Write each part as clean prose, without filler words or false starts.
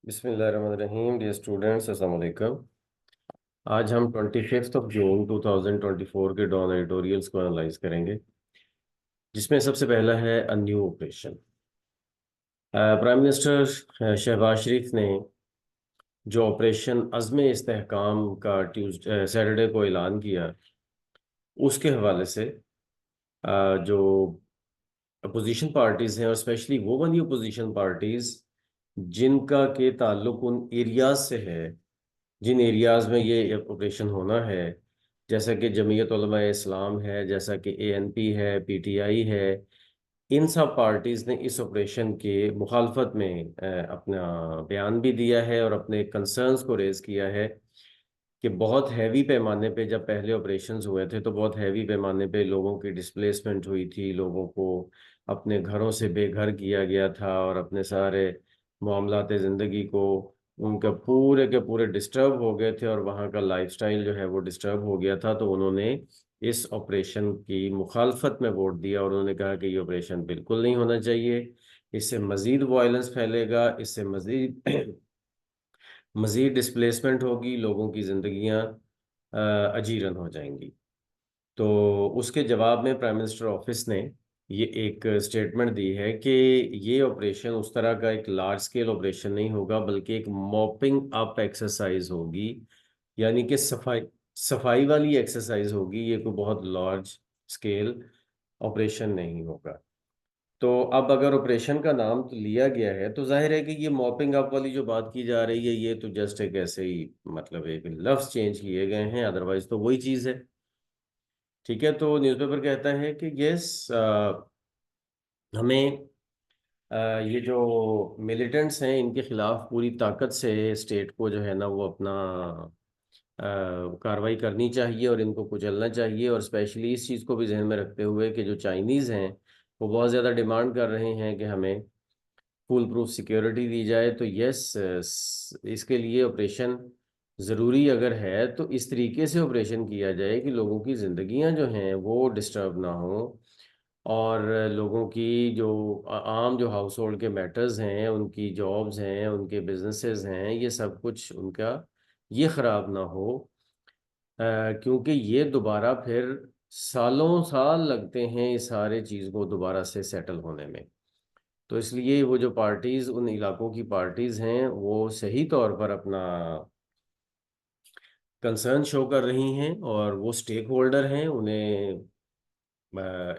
बिस्मिल्लाहिर्रहमानिर्रहीम। Dear students, अस्सलाम वालेकुम। आज हम 25 जून 2024 के डॉन एडिटोरियल्स को एनालाइज करेंगे, जिसमें सबसे पहला है a new operation. Prime minister Shehbaz Sharif ने जो ऑपरेशन अज़्म इस्तेहकाम का सैटरडे को ऐलान किया, उसके हवाले से जो अपोजिशन पार्टीज़ हैं, और स्पेशली वो वाली अपोजिशन पार्टीज़ जिनका के ताल्लुक उन एरियाज से है जिन एरियाज़ में ये ऑपरेशन होना है, जैसा कि जमीयत उलमा इस्लाम है, जैसा कि एएनपी है, पीटीआई है। इन सब पार्टीज़ ने इस ऑपरेशन के मुखालफत में अपना बयान भी दिया है और अपने कंसर्न्स को रेज़ किया है कि बहुत हैवी पैमाने पे जब पहले ऑपरेशंस हुए थे तो बहुत हैवी पैमाने पे लोगों की डिस्प्लेसमेंट हुई थी, लोगों को अपने घरों से बेघर किया गया था और अपने सारे मामलाते ज़िंदगी को उनके पूरे के पूरे डिस्टर्ब हो गए थे और वहाँ का लाइफस्टाइल जो है वो डिस्टर्ब हो गया था। तो उन्होंने इस ऑपरेशन की मुखालफत में वोट दिया और उन्होंने कहा कि ये ऑपरेशन बिल्कुल नहीं होना चाहिए, इससे मज़ीद वायलेंस फैलेगा, इससे मज़ीद मज़ीद डिस्प्लेसमेंट होगी, लोगों की ज़िंदगियाँ अजीरन हो जाएंगी। तो उसके जवाब में प्राइम मिनिस्टर ऑफिस ने ये एक स्टेटमेंट दी है कि ये ऑपरेशन उस तरह का एक लार्ज स्केल ऑपरेशन नहीं होगा, बल्कि एक मॉपिंग अप एक्सरसाइज होगी, यानी कि सफाई सफाई वाली एक्सरसाइज होगी। ये कोई बहुत लार्ज स्केल ऑपरेशन नहीं होगा। तो अब अगर ऑपरेशन का नाम तो लिया गया है, तो जाहिर है कि ये मॉपिंग अप वाली जो बात की जा रही है, ये तो जस्ट एक ऐसे ही मतलब एक लफ्ज चेंज किए गए हैं, अदरवाइज तो वही चीज़ है। ठीक है, तो न्यूज़पेपर कहता है कि यस, हमें ये जो मिलिटेंट्स हैं इनके खिलाफ पूरी ताकत से स्टेट को जो है ना वो अपना कार्रवाई करनी चाहिए और इनको कुचलना चाहिए। और स्पेशली इस चीज़ को भी जहन में रखते हुए कि जो चाइनीज़ हैं वो बहुत ज़्यादा डिमांड कर रहे हैं कि हमें फुल प्रूफ सिक्योरिटी दी जाए। तो यस, इसके लिए ऑपरेशन ज़रूरी अगर है तो इस तरीके से ऑपरेशन किया जाए कि लोगों की ज़िंदगियां जो हैं वो डिस्टर्ब ना हो, और लोगों की जो आम जो हाउस होल्ड के मैटर्स हैं, उनकी जॉब्स हैं, उनके बिजनेसेस हैं, ये सब कुछ उनका ये ख़राब ना हो। क्योंकि ये दोबारा फिर सालों साल लगते हैं इस सारे चीज़ को दोबारा से सेटल होने में। तो इसलिए वो जो पार्टीज़ उन इलाकों की पार्टीज़ हैं वो सही तौर पर अपना कंसर्न शो कर रही हैं, और वो स्टेक होल्डर हैं, उन्हें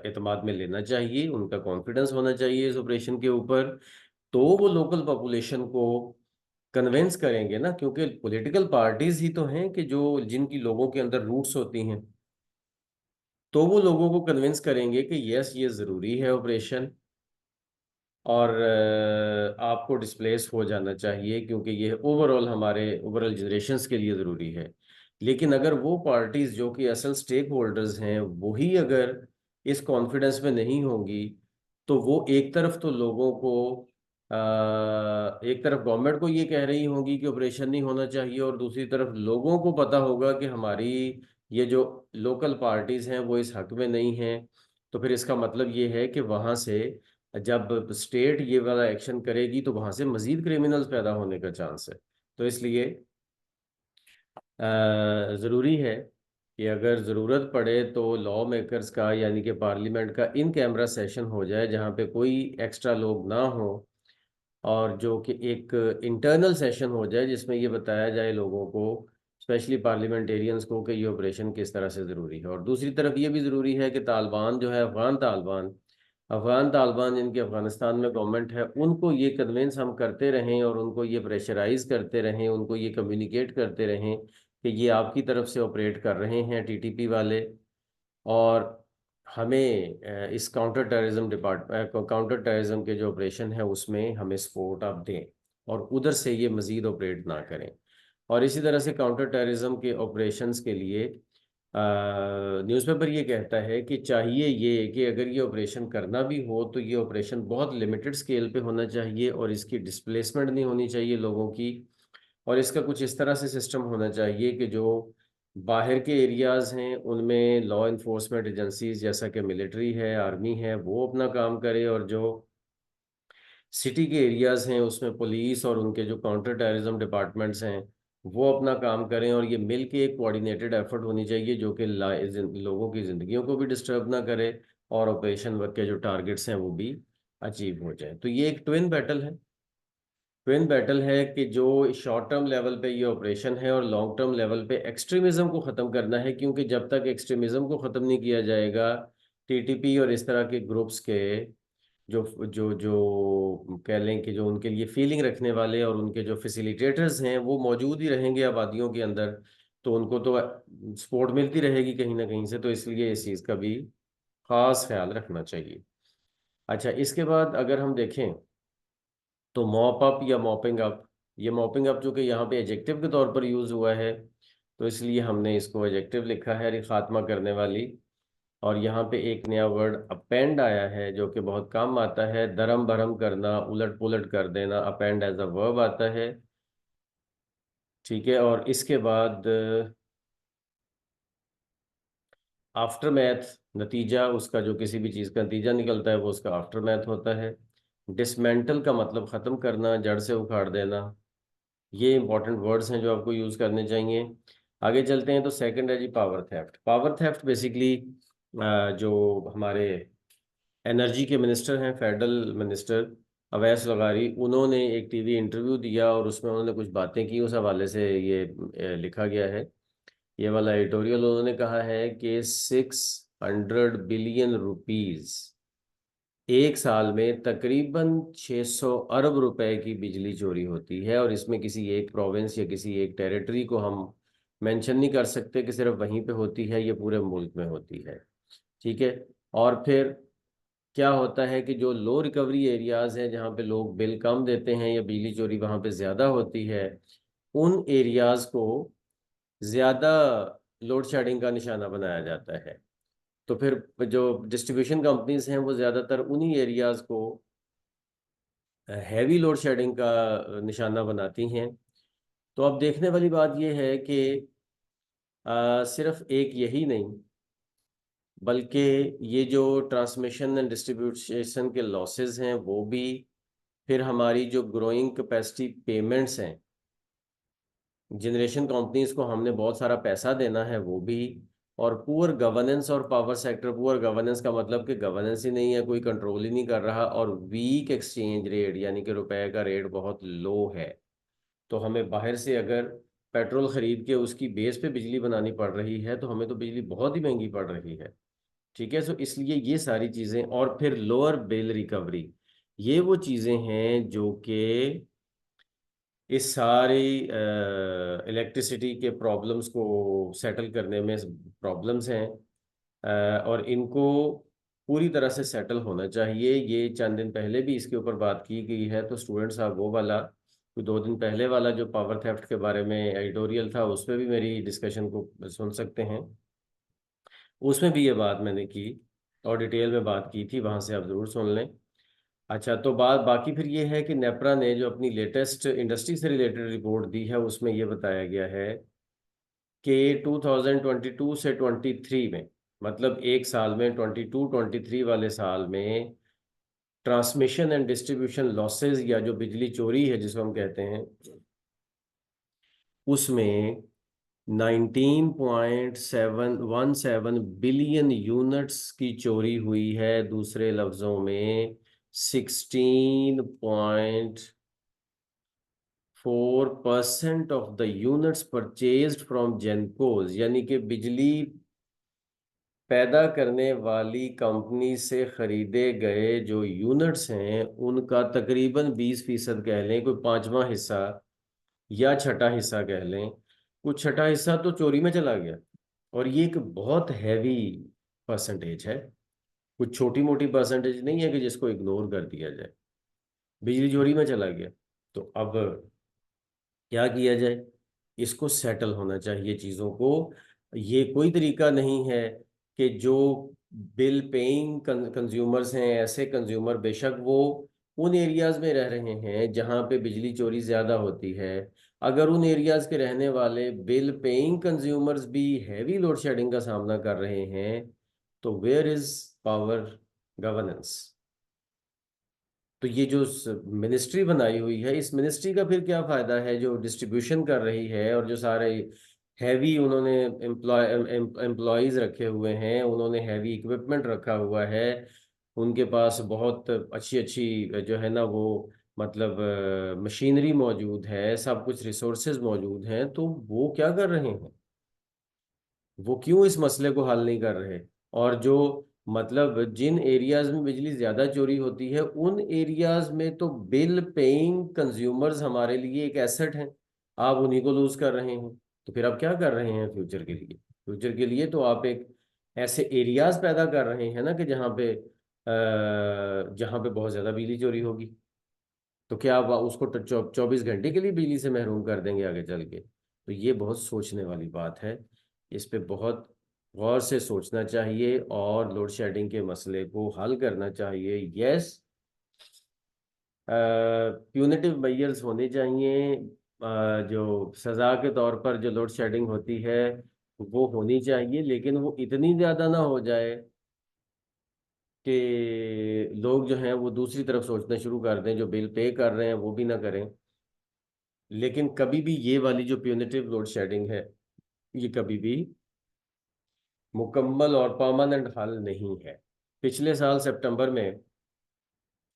एतमाद में लेना चाहिए, उनका कॉन्फिडेंस होना चाहिए इस ऑपरेशन के ऊपर। तो वो लोकल पॉपुलेशन को कन्विंस करेंगे ना, क्योंकि पॉलिटिकल पार्टीज़ ही तो हैं कि जो जिनकी लोगों के अंदर रूट्स होती हैं। तो वो लोगों को कन्विंस करेंगे कि यस, ये ज़रूरी है ऑपरेशन, और आपको डिस्प्लेस हो जाना चाहिए, क्योंकि ये ओवरऑल हमारे ओवरऑल जनरेशन्स के लिए ज़रूरी है। लेकिन अगर वो पार्टीज़ जो कि असल स्टेक होल्डर्स हैं वही अगर इस कॉन्फिडेंस में नहीं होंगी, तो वो एक तरफ तो लोगों को एक तरफ गवर्नमेंट को ये कह रही होंगी कि ऑपरेशन नहीं होना चाहिए, और दूसरी तरफ लोगों को पता होगा कि हमारी ये जो लोकल पार्टीज़ हैं वो इस हक में नहीं हैं। तो फिर इसका मतलब ये है कि वहाँ से जब स्टेट ये वाला एक्शन करेगी तो वहां से मजीद क्रिमिनल्स पैदा होने का चांस है। तो इसलिए ज़रूरी है कि अगर ज़रूरत पड़े तो लॉ मेकर्स का, यानी कि पार्लियामेंट का इन कैमरा सेशन हो जाए जहाँ पे कोई एक्स्ट्रा लोग ना हो, और जो कि एक इंटरनल सेशन हो जाए जिसमें ये बताया जाए लोगों को, स्पेशली पार्लियामेंटेरियंस को, कि ये ऑपरेशन किस तरह से ज़रूरी है। और दूसरी तरफ ये भी ज़रूरी है कि तालिबान जो है, अफगान तालिबान जिनकी अफगानिस्तान में गवर्नमेंट है, उनको ये कन्विंस हम करते रहें और उनको ये प्रेशराइज करते रहें, उनको ये कम्युनिकेट करते रहें कि ये आपकी तरफ से ऑपरेट कर रहे हैं टीटीपी वाले, और हमें इस काउंटर टेररिज्म के जो ऑपरेशन है उसमें हमें सपोर्ट आप दें, और उधर से ये मज़ीद ऑपरेट ना करें। और इसी तरह से काउंटर टेररिज्म के ऑपरेशंस के लिए न्यूज़पेपर ये कहता है कि चाहिए ये कि अगर ये ऑपरेशन करना भी हो तो ये ऑपरेशन बहुत लिमिटेड स्केल पे होना चाहिए, और इसकी डिस्प्लेसमेंट नहीं होनी चाहिए लोगों की। और इसका कुछ इस तरह से सिस्टम होना चाहिए कि जो बाहर के एरियाज़ हैं उनमें लॉ इन्फोर्समेंट एजेंसीज जैसा कि मिलिट्री है, आर्मी है, वो अपना काम करे, और जो सिटी के एरियाज हैं उसमें पुलिस और उनके जो काउंटर टेररिज्म डिपार्टमेंट्स हैं वो अपना काम करें, और ये मिल के एक कोऑर्डिनेटेड एफर्ट होनी चाहिए जो कि लोगों की ज़िंदगियों को भी डिस्टर्ब ना करे और ऑपरेशन वर्क के जो टारगेट्स हैं वो भी अचीव हो जाए। तो ये एक ट्विन बैटल है। ट्विन बैटल है कि जो शॉर्ट टर्म लेवल पे ये ऑपरेशन है और लॉन्ग टर्म लेवल पे एक्सट्रीमिज्म को ख़त्म करना है, क्योंकि जब तक एक्सट्रीमिज्म को ख़त्म नहीं किया जाएगा, टीटीपी और इस तरह के ग्रुप्स के जो जो जो कह लें कि जो उनके लिए फीलिंग रखने वाले और उनके जो फैसिलिटेटर्स हैं वो मौजूद ही रहेंगे आबादियों के अंदर, तो उनको तो सपोर्ट मिलती रहेगी कहीं ना कहीं से। तो इसलिए इस चीज़ का भी खास ख्याल रखना चाहिए। अच्छा, इसके बाद अगर हम देखें तो मॉप अप या मॉपिंग अप, ये मॉपिंग अप जो कि यहाँ पे एजेक्टिव के तौर पर यूज़ हुआ है, तो इसलिए हमने इसको एजेक्टिव लिखा है, खात्मा करने वाली। और यहाँ पे एक नया वर्ड अपेंड आया है जो कि बहुत काम आता है, दरम भरम करना, उलट पुलट कर देना, अपेंड एज अ वर्ब आता है। ठीक है, और इसके बाद आफ्टर मैथ, नतीजा उसका, जो किसी भी चीज़ का नतीजा निकलता है वो उसका आफ्टर मैथ होता है। डिसमेंटल का मतलब ख़त्म करना, जड़ से उखाड़ देना। ये इंपॉर्टेंट वर्ड्स हैं जो आपको यूज़ करने चाहिए। आगे चलते हैं तो सेकंड है जी power theft. Power theft basically जो हमारे एनर्जी के मिनिस्टर हैं, फेडरल मिनिस्टर अवैस लगारी, उन्होंने एक टीवी इंटरव्यू दिया और उसमें उन्होंने कुछ बातें की, उस हवाले से ये लिखा गया है। ये वाला एडिटोरियल उन्होंने कहा है कि 600 बिलियन रुपीस एक साल में तकरीबन 600 अरब रुपए की बिजली चोरी होती है, और इसमें किसी एक प्रोविंस या किसी एक टेरिटरी को हम मेंशन नहीं कर सकते कि सिर्फ वहीं पे होती है, ये पूरे मुल्क में होती है। ठीक है, और फिर क्या होता है कि जो लो रिकवरी एरियाज हैं जहाँ पे लोग बिल कम देते हैं या बिजली चोरी वहाँ पे ज़्यादा होती है, उन एरियाज को ज़्यादा लोड शेडिंग का निशाना बनाया जाता है। तो फिर जो डिस्ट्रीब्यूशन कंपनीज हैं वो ज़्यादातर उन्हीं एरियाज को हैवी लोड शेडिंग का निशाना बनाती हैं। तो अब देखने वाली बात यह है कि सिर्फ एक यही नहीं, बल्कि ये जो ट्रांसमिशन एंड डिस्ट्रीब्यूशन के लॉसेस हैं वो भी, फिर हमारी जो ग्रोइंग कैपेसिटी पेमेंट्स हैं, जनरेशन कंपनीज को हमने बहुत सारा पैसा देना है वो भी, और पुअर गवर्नेंस और पावर सेक्टर। पुअर गवर्नेंस का मतलब कि गवर्नेंस ही नहीं है, कोई कंट्रोल ही नहीं कर रहा, और वीक एक्सचेंज रेट यानी कि रुपए का रेट बहुत लो है। तो हमें बाहर से अगर पेट्रोल खरीद के उसकी बेस पे बिजली बनानी पड़ रही है तो हमें तो बिजली बहुत ही महंगी पड़ रही है। ठीक है, सो इसलिए ये सारी चीज़ें, और फिर लोअर बिल रिकवरी, ये वो चीज़ें हैं जो कि इस सारी इलेक्ट्रिसिटी के प्रॉब्लम्स को सेटल करने में प्रॉब्लम्स हैं, और इनको पूरी तरह से सेटल होना चाहिए। ये चंद दिन पहले भी इसके ऊपर बात की गई है, तो स्टूडेंट्स आप वो वाला, 2 दिन पहले वाला जो पावर थेफ्ट के बारे में एडिटोरियल था उसमें भी मेरी डिस्कशन को सुन सकते हैं। उसमें भी ये बात मैंने की और डिटेल में बात की थी, वहाँ से आप ज़रूर सुन लें। अच्छा, तो बात बाकी फिर ये है कि नेपरा ने जो अपनी लेटेस्ट इंडस्ट्री से रिलेटेड रिपोर्ट दी है उसमें ये बताया गया है कि 2022 से 23 में, मतलब एक साल में 22-23 वाले साल में, ट्रांसमिशन एंड डिस्ट्रीब्यूशन लॉसेस या जो बिजली चोरी है जिसको हम कहते हैं, उसमें 19.717 बिलियन यूनिट्स की चोरी हुई है। दूसरे लफ्जों में 16.4% of the units purchased from gencos, यानी कि बिजली पैदा करने वाली कंपनी से खरीदे गए जो यूनिट्स हैं उनका तकरीबन 20% कह लें, कोई पांचवा हिस्सा या छठा हिस्सा कह लें, कुछ छठा हिस्सा तो चोरी में चला गया। और ये एक बहुत हैवी परसेंटेज है, कुछ छोटी मोटी परसेंटेज नहीं है कि जिसको इग्नोर कर दिया जाए। बिजली चोरी में चला गया, तो अब क्या किया जाए? इसको सेटल होना चाहिए चीज़ों को। ये कोई तरीका नहीं है कि जो बिल पेइंग कंज्यूमर्स हैं, ऐसे कंज्यूमर, बेशक वो उन एरियाज में रह रहे हैं जहाँ पे बिजली चोरी ज़्यादा होती है, अगर उन एरियाज के रहने वाले बिल पेइंग कंज्यूमर्स भी हैवी लोड शेडिंग का सामना कर रहे हैं, तो वेयर इज़ पावर गवर्नेंस? तो ये जो मिनिस्ट्री बनाई हुई है, इस मिनिस्ट्री का फिर क्या फायदा है, जो डिस्ट्रीब्यूशन कर रही है और जो सारे हैवी उन्होंने एम्प्लॉयज रखे हुए हैं, उन्होंने हैवी इक्विपमेंट रखा हुआ है, उनके पास बहुत अच्छी अच्छी जो है ना वो मतलब मशीनरी मौजूद है, सब कुछ रिसोर्सेज मौजूद हैं, तो वो क्या कर रहे हैं, वो क्यों इस मसले को हल नहीं कर रहे। और जो मतलब जिन एरियाज में बिजली ज्यादा चोरी होती है, उन एरियाज में तो बिल पेइंग कंज्यूमर्स हमारे लिए एक एसेट हैं, आप उन्हीं को लूज कर रहे हैं। तो फिर आप क्या कर रहे हैं फ्यूचर के लिए? फ्यूचर के लिए तो आप एक ऐसे एरियाज पैदा कर रहे हैं ना कि जहाँ पे बहुत ज्यादा बिजली चोरी होगी। तो क्या आप उसको 24 घंटे के लिए बिजली से महरूम कर देंगे आगे चल के? तो ये बहुत सोचने वाली बात है, इस पे बहुत गौर से सोचना चाहिए और लोड शेडिंग के मसले को हल करना चाहिए। यस, प्यूनिटिव मेजर्स होने चाहिए, जो सज़ा के तौर पर जो लोड शेडिंग होती है वो होनी चाहिए, लेकिन वो इतनी ज़्यादा ना हो जाए कि लोग जो हैं वो दूसरी तरफ सोचना शुरू कर दें, जो बिल पे कर रहे हैं वो भी ना करें। लेकिन कभी भी ये वाली जो प्यूनिटिव लोड शेडिंग है, ये कभी भी मुकम्मल और परमानेंट हल नहीं है। पिछले साल सितंबर में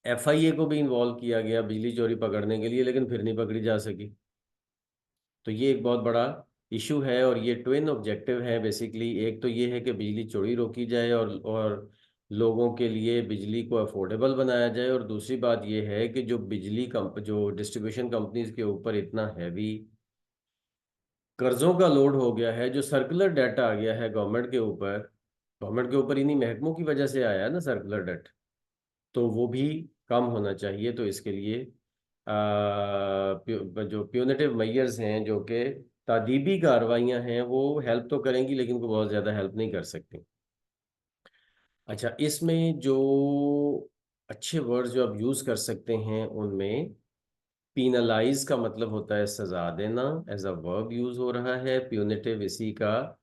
एफआईए को भी इन्वॉल्व किया गया बिजली चोरी पकड़ने के लिए, लेकिन फिर नहीं पकड़ी जा सकी। तो ये एक बहुत बड़ा इशू है, और ये ट्विन ऑब्जेक्टिव है बेसिकली। एक तो ये है कि बिजली चोरी रोकी जाए और लोगों के लिए बिजली को अफोर्डेबल बनाया जाए, और दूसरी बात ये है कि जो डिस्ट्रीब्यूशन कंपनीज के ऊपर इतना हैवी कर्जों का लोड हो गया है, जो सर्कुलर डेट आ गया है गवर्नमेंट के ऊपर इन्हीं महकमों की वजह से आया है ना सर्कुलर डेट, तो वो भी कम होना चाहिए। तो इसके लिए जो प्यूनिटिव मेजर्स हैं, जो कि तादीबी कार्रवाइयाँ हैं, वो हेल्प तो करेंगी लेकिन वो बहुत ज़्यादा हेल्प नहीं कर सकती। अच्छा, इसमें जो अच्छे वर्ड्स जो आप यूज़ कर सकते हैं उनमें पीनलाइज का मतलब होता है सजा देना, एज अ वर्ब यूज हो रहा है। प्यूनिटिव इसी का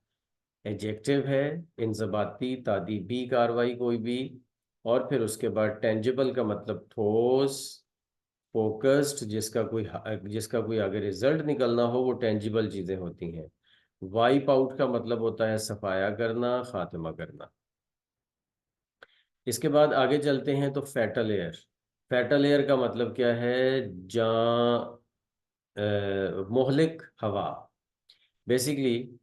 एडजेक्टिव है, इंजबाती तादीबी कार्रवाई कोई भी। और फिर उसके बाद टेंजिबल का मतलब ठोस, फोकस्ड, जिसका कोई अगर रिजल्ट निकलना हो वो टेंजिबल चीजें होती हैं। वाइप आउट का मतलब होता है सफाया करना, खात्मा करना। इसके बाद आगे चलते हैं तो फैटल एयर। फैटल एयर का मतलब क्या है? जहाँ मोहलिक हवा। बेसिकली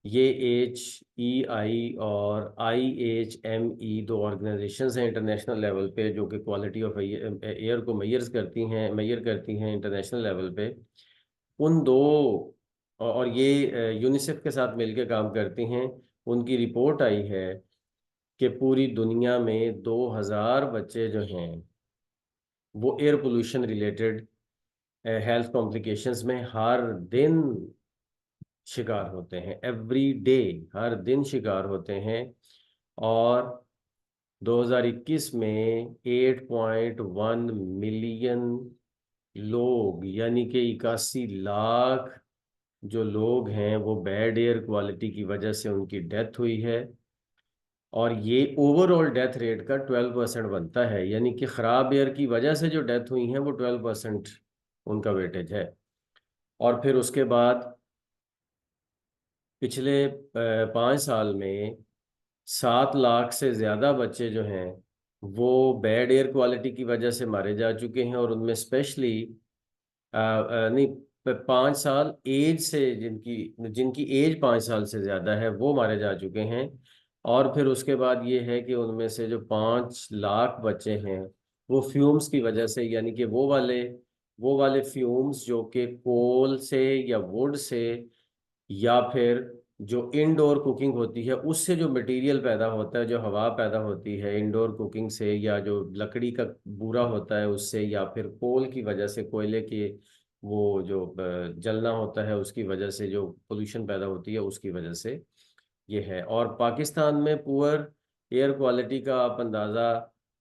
ये HEI और IHME दो ऑर्गेनाइजेशंस हैं इंटरनेशनल लेवल पे, जो कि क्वालिटी ऑफ एयर को मेजर करती हैं इंटरनेशनल लेवल पे। उन दो और ये यूनिसेफ के साथ मिलकर काम करती हैं। उनकी रिपोर्ट आई है कि पूरी दुनिया में 2000 बच्चे जो हैं वो air pollution related health complications में हर दिन शिकार होते हैं, एवरी डे, हर दिन शिकार होते हैं। और 2021 में 8.1 मिलियन लोग, यानी कि 81 लाख जो लोग हैं वो बैड एयर क्वालिटी की वजह से उनकी डेथ हुई है। और ये ओवरऑल डेथ रेट का 12% बनता है, यानी कि ख़राब एयर की वजह से जो डेथ हुई हैं वो 12% उनका वेटेज है। और फिर उसके बाद पिछले 5 साल में 7 लाख से ज़्यादा बच्चे जो हैं वो बैड एयर क्वालिटी की वजह से मारे जा चुके हैं, और उनमें स्पेशली नहीं, 5 साल एज से जिनकी जिनकी एज 5 साल से ज़्यादा है वो मारे जा चुके हैं। और फिर उसके बाद ये है कि उनमें से जो 5 लाख बच्चे हैं वो फ्यूम्स की वजह से, यानी कि वो वाले फ्यूम्स जो कि कोल से या वुड से या फिर जो इंडोर कुकिंग होती है उससे जो मटेरियल पैदा होता है, जो हवा पैदा होती है इंडोर कुकिंग से, या जो लकड़ी का बूरा होता है उससे, या फिर कोल की वजह से, कोयले के वो जो जलना होता है उसकी वजह से जो पोल्यूशन पैदा होती है उसकी वजह से ये है। और पाकिस्तान में पुअर एयर क्वालिटी का आप अंदाज़ा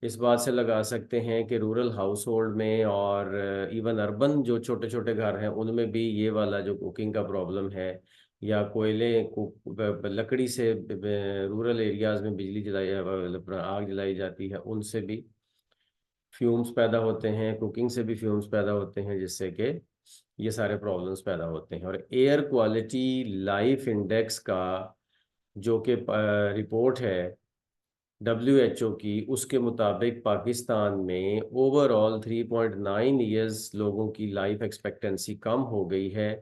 इस बात से लगा सकते हैं कि रूरल हाउस होल्ड में और इवन अर्बन जो छोटे छोटे घर हैं उनमें भी ये वाला जो कुकिंग का प्रॉब्लम है, या लकड़ी से रूरल एरियाज में बिजली जलाई आग जलाई जाती है, उनसे भी फ्यूम्स पैदा होते हैं, कुकिंग से भी फ्यूम्स पैदा होते हैं, जिससे कि ये सारे प्रॉब्लम्स पैदा होते हैं। और एयर क्वालिटी लाइफ इंडेक्स का जो कि रिपोर्ट है WHO की, उसके मुताबिक पाकिस्तान में ओवरऑल 3.9 ईयर्स लोगों की लाइफ एक्सपेक्टेंसी कम हो गई है।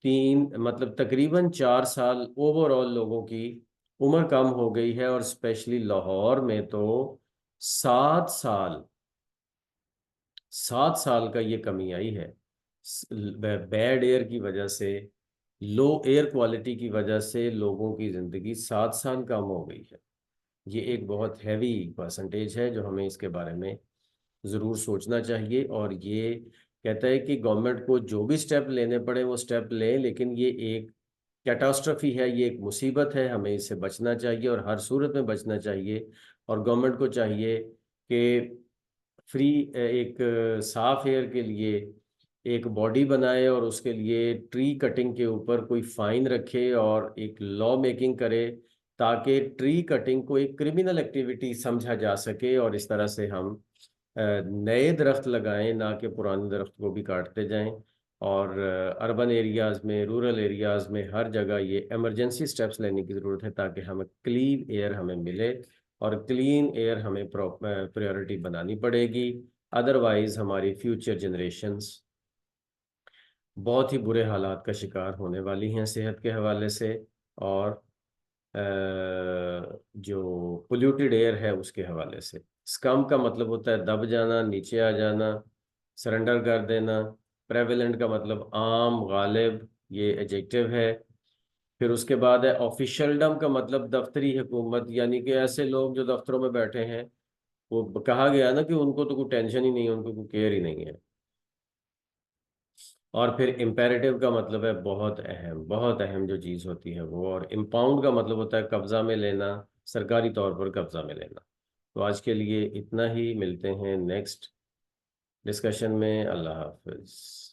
तीन मतलब तकरीबन 4 साल ओवरऑल लोगों की उम्र कम हो गई है। और स्पेशली लाहौर में तो 7 साल, 7 साल का ये कमी आई है बैड एयर की वजह से, लो एयर क्वालिटी की वजह से लोगों की ज़िंदगी 7 साल कम हो गई है। ये एक बहुत हैवी परसेंटेज है जो हमें इसके बारे में ज़रूर सोचना चाहिए। और ये कहता है कि गवर्नमेंट को जो भी स्टेप लेने पड़े वो स्टेप लें, लेकिन ये एक कैटास्ट्रफी है, ये एक मुसीबत है, हमें इससे बचना चाहिए और हर सूरत में बचना चाहिए। और गवर्नमेंट को चाहिए कि फ्री एक साफ एयर के लिए एक बॉडी बनाए और उसके लिए ट्री कटिंग के ऊपर कोई फाइन रखे और एक लॉ मेकिंग करे, ताकि ट्री कटिंग को एक क्रिमिनल एक्टिविटी समझा जा सके और इस तरह से हम नए दरख्त लगाएं, ना कि पुराने दरख्त को भी काटते जाएं। और अर्बन एरियाज़ में, रूरल एरियाज़ में हर जगह ये इमरजेंसी स्टेप्स लेने की ज़रूरत है, ताकि हमें क्लीन एयर हमें मिले। और क्लीन एयर हमें प्रायोरिटी बनानी पड़ेगी, अदरवाइज हमारी फ्यूचर जनरेशन्स बहुत ही बुरे हालात का शिकार होने वाली हैं सेहत के हवाले से। और जो पोल्यूटेड एयर है उसके हवाले से। स्कम का मतलब होता है दब जाना, नीचे आ जाना, सरेंडर कर देना। प्रेवेलेंट का मतलब आम, गालिब, ये एडजेक्टिव है। फिर उसके बाद है ऑफिशियलडम का मतलब दफ्तरी हुकूमत, यानी कि ऐसे लोग जो दफ्तरों में बैठे हैं, वो कहा गया ना कि उनको तो कोई टेंशन ही नहीं है, उनको कोई केयर ही नहीं है। और फिर इम्पेरेटिव का मतलब है बहुत अहम जो चीज़ होती है वो। और इम्पाउंड का मतलब होता है कब्जा में लेना, सरकारी तौर पर कब्जा में लेना। तो आज के लिए इतना ही, मिलते हैं नेक्स्ट डिस्कशन में। अल्लाह हाफिज़।